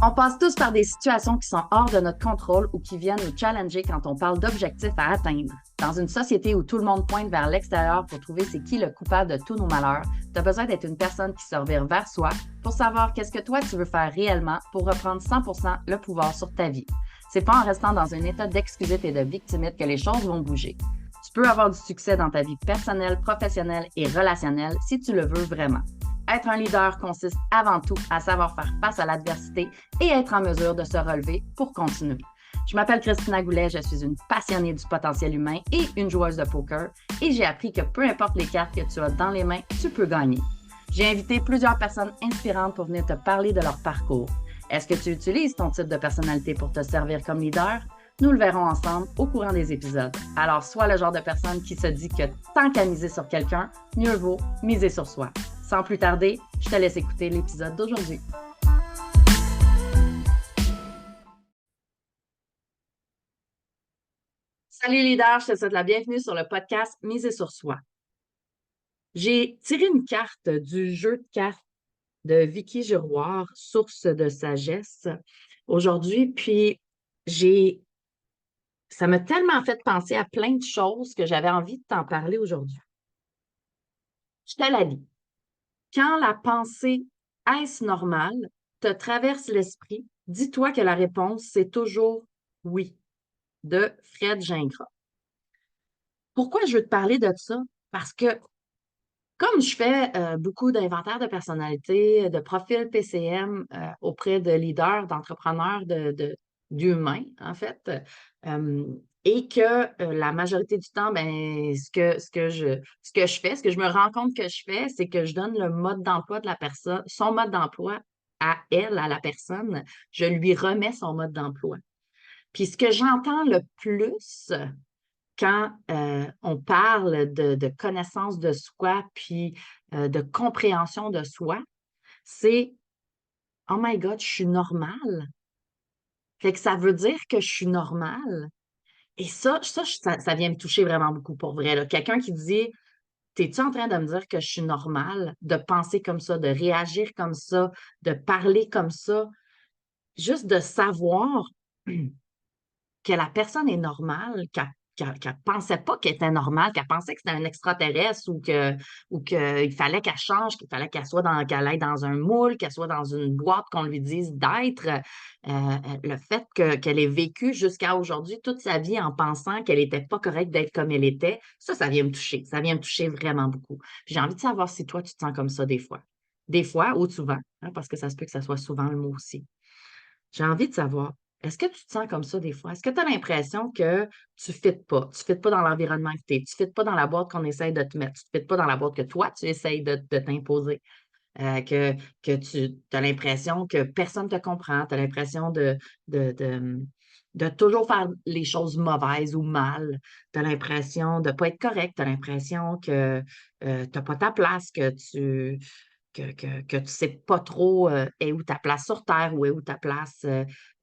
On passe tous par des situations qui sont hors de notre contrôle ou qui viennent nous challenger quand on parle d'objectifs à atteindre. Dans une société où tout le monde pointe vers l'extérieur pour trouver c'est qui le coupable de tous nos malheurs, tu as besoin d'être une personne qui se revire vers soi pour savoir qu'est-ce que toi tu veux faire réellement pour reprendre 100% le pouvoir sur ta vie. C'est pas en restant dans un état d'excusite et de victimite que les choses vont bouger. Tu peux avoir du succès dans ta vie personnelle, professionnelle et relationnelle si tu le veux vraiment. Être un leader consiste avant tout à savoir faire face à l'adversité et être en mesure de se relever pour continuer. Je m'appelle Christina Goulet, je suis une passionnée du potentiel humain et une joueuse de poker et j'ai appris que peu importe les cartes que tu as dans les mains, tu peux gagner. J'ai invité plusieurs personnes inspirantes pour venir te parler de leur parcours. Est-ce que tu utilises ton type de personnalité pour te servir comme leader? Nous le verrons ensemble au courant des épisodes. Alors, sois le genre de personne qui se dit que tant qu'à miser sur quelqu'un, mieux vaut miser sur soi. Sans plus tarder, je te laisse écouter l'épisode d'aujourd'hui. Salut leader, je te souhaite la bienvenue sur le podcast Miser sur soi. J'ai tiré une carte du jeu de cartes de Vicky Giroir, Source de sagesse, aujourd'hui, puis j'ai ça m'a tellement fait penser à plein de choses que j'avais envie de t'en parler aujourd'hui. Je te la lis. Quand la pensée est-ce normal te traverse l'esprit, dis-toi que la réponse, c'est toujours oui, de Fred Gingras. Pourquoi je veux te parler de ça? Parce que comme je fais beaucoup d'inventaire de personnalité, de profil PCM auprès de leaders, d'entrepreneurs, d'humains, en fait, euh, et que la majorité du temps, ben, ce que je fais, ce que je me rends compte que je fais, c'est que je donne le mode d'emploi de la personne, son mode d'emploi à elle, à la personne, je lui remets son mode d'emploi. Puis ce que j'entends le plus, quand on parle de connaissance de soi, puis de compréhension de soi, c'est Oh my God, je suis normale. Fait que ça veut dire que je suis normale. Et ça vient me toucher vraiment beaucoup pour vrai, là. Quelqu'un qui dit T'es-tu en train de me dire que je suis normale, de penser comme ça, de réagir comme ça, de parler comme ça, juste de savoir que la personne est normale, qu'elle pensait pas qu'elle était normale, qu'elle pensait que c'était un extraterrestre ou qu'il fallait qu'elle change, qu'il fallait qu'elle aille dans un moule, qu'elle soit dans une boîte qu'on lui dise d'être. Le fait qu'elle ait vécu jusqu'à aujourd'hui toute sa vie en pensant qu'elle n'était pas correcte d'être comme elle était, ça vient me toucher. Ça vient me toucher vraiment beaucoup. Puis j'ai envie de savoir si toi, tu te sens comme ça des fois. Des fois ou souvent, hein, parce que ça se peut que ça soit souvent le mot aussi. J'ai envie de savoir, est-ce que tu te sens comme ça des fois? Est-ce que tu as l'impression que tu ne fites pas? Tu ne fites pas dans l'environnement que tu es, tu ne fites pas dans la boîte qu'on essaye de te mettre, tu ne fites pas dans la boîte que toi, tu essayes de t'imposer, que, que tu as l'impression que personne ne te comprend, tu as l'impression de, de, de toujours faire les choses mauvaises ou mal, tu as l'impression de ne pas être correct, tu as l'impression que tu n'as pas ta place, que tu ne sais pas trop est où ta place sur Terre ou est où ta place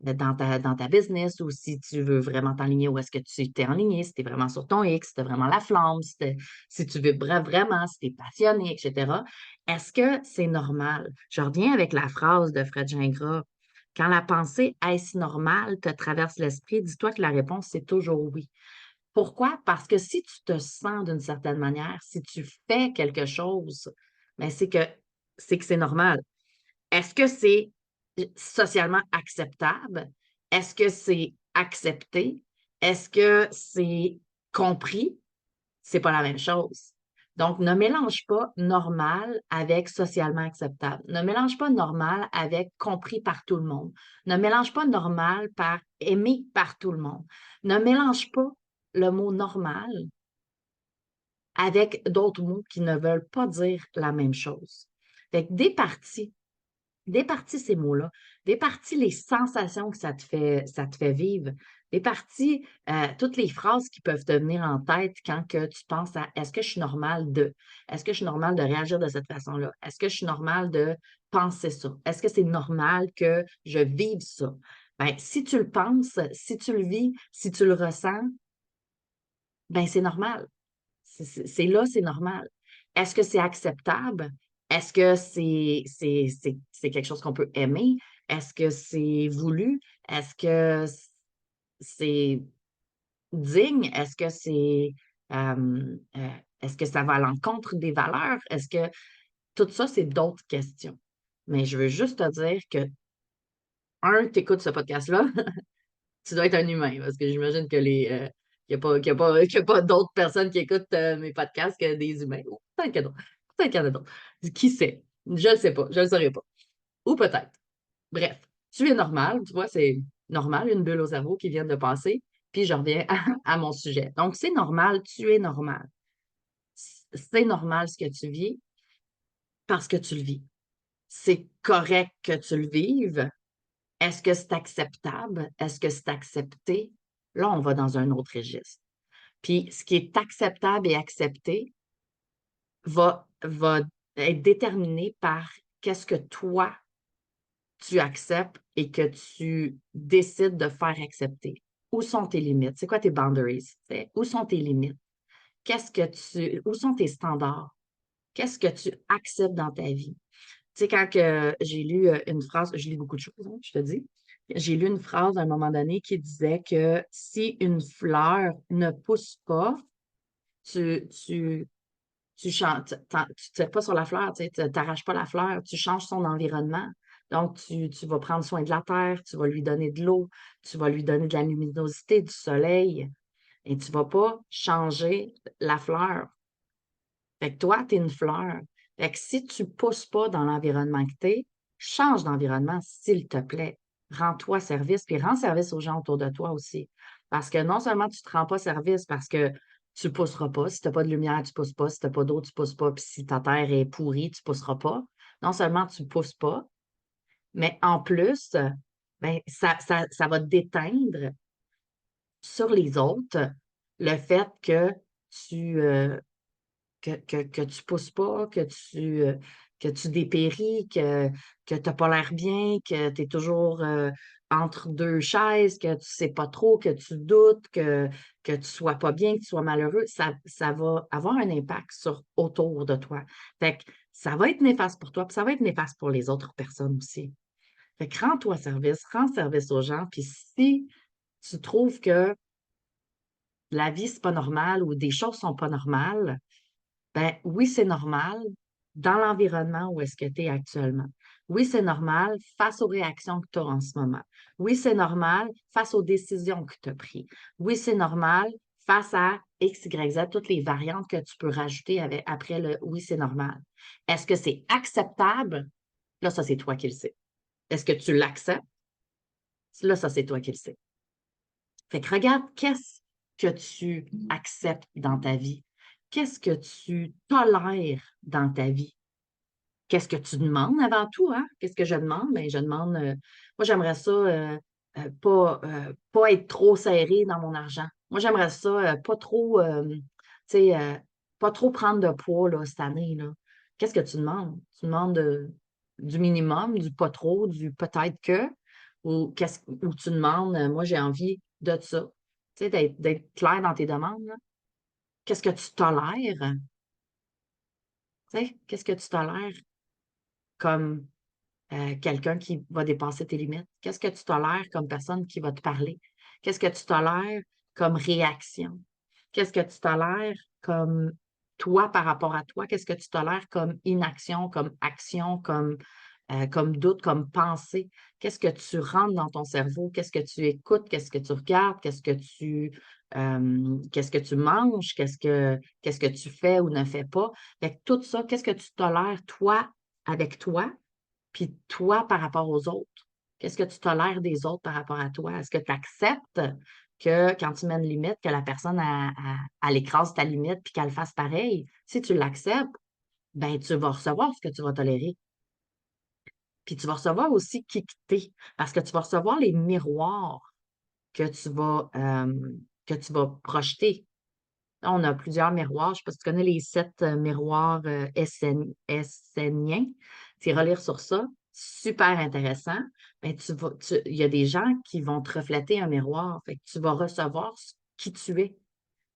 dans ta business ou si tu veux vraiment t'enligner où est-ce que tu t'es enligné, si tu es vraiment sur ton X, si tu as vraiment la flamme, si tu veux vraiment, si tu es passionné, etc. Est-ce que c'est normal? Je reviens avec la phrase de Fred Gingras. Quand la pensée est-ce normal te traverse l'esprit, dis-toi que la réponse, c'est toujours oui. Pourquoi? Parce que si tu te sens d'une certaine manière, si tu fais quelque chose, ben c'est que c'est normal. Est-ce que c'est socialement acceptable? Est-ce que c'est accepté? Est-ce que c'est compris? C'est pas la même chose. Donc, ne mélange pas normal avec socialement acceptable. Ne mélange pas normal avec compris par tout le monde. Ne mélange pas normal par aimé par tout le monde. Ne mélange pas le mot normal avec d'autres mots qui ne veulent pas dire la même chose. Fait que départis ces mots-là, départis les sensations que ça te fait vivre, départis toutes les phrases qui peuvent te venir en tête quand que tu penses à est-ce que je suis normale de, est-ce que je suis normale de réagir de cette façon-là, est-ce que je suis normale de penser ça, est-ce que c'est normal que je vive ça? Ben, si tu le penses, si tu le vis, si tu le ressens, ben c'est normal. C'est là, c'est normal. Est-ce que c'est acceptable? Est-ce que c'est quelque chose qu'on peut aimer? Est-ce que c'est voulu? Est-ce que c'est digne? Est-ce que ça va à l'encontre des valeurs? Est-ce que tout ça, c'est d'autres questions. Mais je veux juste te dire que, tu écoutes ce podcast-là, tu dois être un humain, parce que j'imagine que qu'il y a pas d'autres personnes qui écoutent mes podcasts que des humains. Ou peut-être qu'il y a d'autres. Peut-être qu'il y en a d'autres. Qui sait? Je ne le sais pas. Je ne le saurais pas. Ou peut-être. Bref, tu es normal. Tu vois, c'est normal, une bulle au cerveau qui vient de passer. Puis je reviens à mon sujet. Donc, c'est normal, tu es normal. C'est normal ce que tu vis parce que tu le vis. C'est correct que tu le vives. Est-ce que c'est acceptable? Est-ce que c'est accepté? Là, on va dans un autre registre. Puis, ce qui est acceptable et accepté va être déterminé par qu'est-ce que toi, tu acceptes et que tu décides de faire accepter. Où sont tes limites? C'est quoi tes boundaries? Où sont tes limites? Où sont tes standards? Qu'est-ce que tu acceptes dans ta vie? Tu sais, quand j'ai lu une phrase, je lis beaucoup de choses, hein, je te dis. J'ai lu une phrase à un moment donné qui disait que si une fleur ne pousse pas, tu, tu, tu chantes, tu tires pas sur la fleur, tu n'arraches pas la fleur, tu changes son environnement. Donc, tu vas prendre soin de la terre, tu vas lui donner de l'eau, tu vas lui donner de la luminosité, du soleil, et tu vas pas changer la fleur. Fait que toi, tu es une fleur. Fait que si tu ne pousses pas dans l'environnement que tu es, change d'environnement, s'il te plaît. Rends-toi service, puis rends service aux gens autour de toi aussi. Parce que non seulement tu ne te rends pas service parce que tu ne pousseras pas, si tu n'as pas de lumière, tu ne pousses pas, si tu n'as pas d'eau, tu ne pousses pas, puis si ta terre est pourrie, tu ne pousseras pas. Non seulement tu ne pousses pas, mais en plus, ben, ça va déteindre sur les autres le fait tu, euh, que tu pousses pas, que tu dépéris, que tu n'as pas l'air bien, que tu es toujours entre deux chaises, que tu sais pas trop, que tu doutes, que tu sois pas bien, que tu sois malheureux, ça va avoir un impact autour de toi. Fait que ça va être néfaste pour toi, puis ça va être néfaste pour les autres personnes aussi. Fait que rends-toi service, rends service aux gens, puis si tu trouves que la vie, c'est pas normal ou des choses sont pas normales, ben oui, c'est normal dans l'environnement où est-ce que tu es actuellement. Oui, c'est normal face aux réactions que tu as en ce moment. Oui, c'est normal face aux décisions que tu as prises. Oui, c'est normal face à X, Y, Z, toutes les variantes que tu peux rajouter après le oui, c'est normal. Est-ce que c'est acceptable? Là, ça, c'est toi qui le sais. Est-ce que tu l'acceptes? Là, ça, c'est toi qui le sais. Fait que regarde, qu'est-ce que tu acceptes dans ta vie? Qu'est-ce que tu tolères dans ta vie? Qu'est-ce que tu demandes avant tout, hein? Qu'est-ce que je demande? Bien, je demande, moi, j'aimerais ça pas être trop serré dans mon argent. Moi, j'aimerais ça pas trop, tu sais, pas trop prendre de poids là, cette année, là. Qu'est-ce que tu demandes? Tu demandes du minimum, du pas trop, du peut-être que, ou tu demandes, moi, j'ai envie de ça. Tu sais, d'être clair dans tes demandes, là. Qu'est-ce que tu tolères? Tu sais, qu'est-ce que tu tolères comme quelqu'un qui va dépasser tes limites? Qu'est-ce que tu tolères comme personne qui va te parler? Qu'est-ce que tu tolères comme réaction? Qu'est-ce que tu tolères comme toi par rapport à toi? Qu'est-ce que tu tolères comme inaction, comme action, comme doute, comme pensée? Qu'est-ce que tu rentres dans ton cerveau? Qu'est-ce que tu écoutes? Qu'est-ce que tu regardes? Qu'est-ce que tu manges? Qu'est-ce que tu fais ou ne fais pas? Fait que tout ça, qu'est-ce que tu tolères, toi, avec toi? Puis toi, par rapport aux autres, qu'est-ce que tu tolères des autres par rapport à toi? Est-ce que tu acceptes que quand tu mets une limite, que la personne, elle écrase ta limite puis qu'elle fasse pareil? Si tu l'acceptes, ben tu vas recevoir ce que tu vas tolérer. Puis tu vas recevoir aussi qui que t'es, parce que tu vas recevoir les miroirs que tu vas projeter. Là, on a plusieurs miroirs. Je ne sais pas si tu connais les 7 miroirs esséniens. C'est relire sur ça. Super intéressant. Ben, il y a des gens qui vont te refléter un miroir. Fait que tu vas recevoir qui tu es.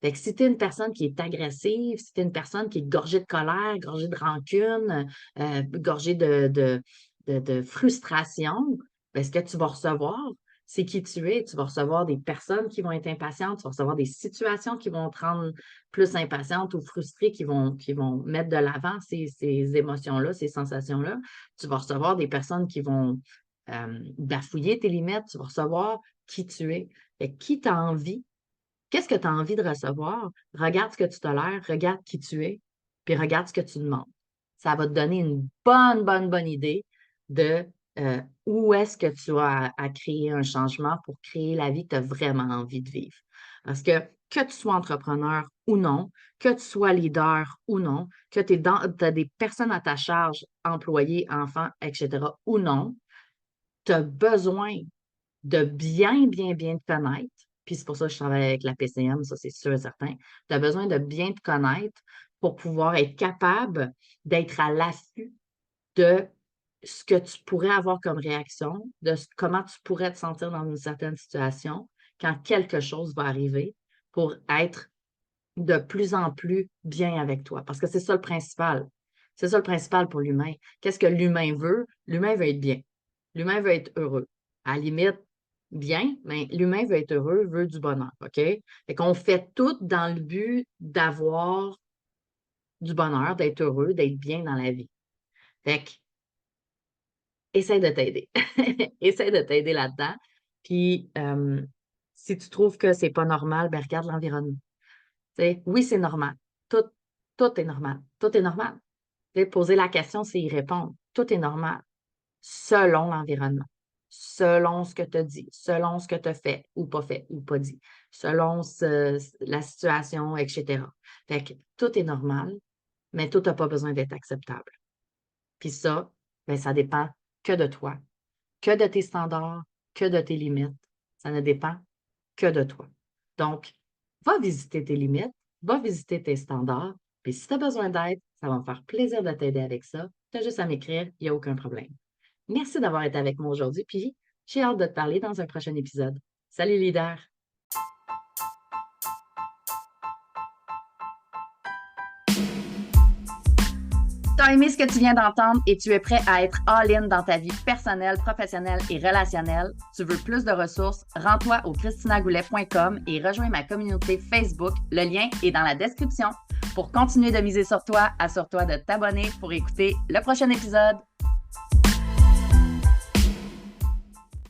Fait que si tu es une personne qui est agressive, si tu es une personne qui est gorgée de colère, gorgée de rancune, gorgée de frustration, bien, ce que tu vas recevoir, c'est qui tu es. Tu vas recevoir des personnes qui vont être impatientes, tu vas recevoir des situations qui vont te rendre plus impatiente ou frustrée, qui vont mettre de l'avant ces émotions-là, ces sensations-là. Tu vas recevoir des personnes qui vont bafouiller tes limites, tu vas recevoir qui tu es. Fait que qui t'as envie? Qu'est-ce que tu as envie de recevoir? Regarde ce que tu tolères, regarde qui tu es, puis regarde ce que tu demandes. Ça va te donner une bonne idée de où est-ce que tu as à créer un changement pour créer la vie que tu as vraiment envie de vivre. Parce que tu sois entrepreneur ou non, que tu sois leader ou non, que tu as des personnes à ta charge, employés, enfants, etc. ou non, tu as besoin de bien te connaître. Puis c'est pour ça que je travaille avec la PCM, ça c'est sûr et certain. Tu as besoin de bien te connaître pour pouvoir être capable d'être à l'affût de ce que tu pourrais avoir comme réaction, comment tu pourrais te sentir dans une certaine situation quand quelque chose va arriver pour être de plus en plus bien avec toi. Parce que c'est ça le principal. C'est ça le principal pour l'humain. Qu'est-ce que l'humain veut? L'humain veut être bien. L'humain veut être heureux. À la limite, bien, mais l'humain veut être heureux, veut du bonheur, OK? Fait qu'on fait tout dans le but d'avoir du bonheur, d'être heureux, d'être bien dans la vie. Fait que, essaie de t'aider. Essaie de t'aider là-dedans. Puis, si tu trouves que c'est pas normal, ben regarde l'environnement. T'sais, oui, c'est normal. Tout, tout est normal. Tout est normal. Poser la question, c'est y répondre. Tout est normal selon l'environnement, selon ce que tu as dit, selon ce que tu as fait ou pas dit, selon la situation, etc. Fait que tout est normal, mais tout n'a pas besoin d'être acceptable. Puis ça, ben, ça dépend que de toi, que de tes standards, que de tes limites. Ça ne dépend que de toi. Donc, va visiter tes limites, va visiter tes standards, puis si tu as besoin d'aide, ça va me faire plaisir de t'aider avec ça. Tu as juste à m'écrire, il n'y a aucun problème. Merci d'avoir été avec moi aujourd'hui, puis j'ai hâte de te parler dans un prochain épisode. Salut leader! Tu as aimé ce que tu viens d'entendre et tu es prêt à être all-in dans ta vie personnelle, professionnelle et relationnelle? Tu veux plus de ressources? Rends-toi au christinagoulet.com et rejoins ma communauté Facebook. Le lien est dans la description. Pour continuer de miser sur toi, assure-toi de t'abonner pour écouter le prochain épisode.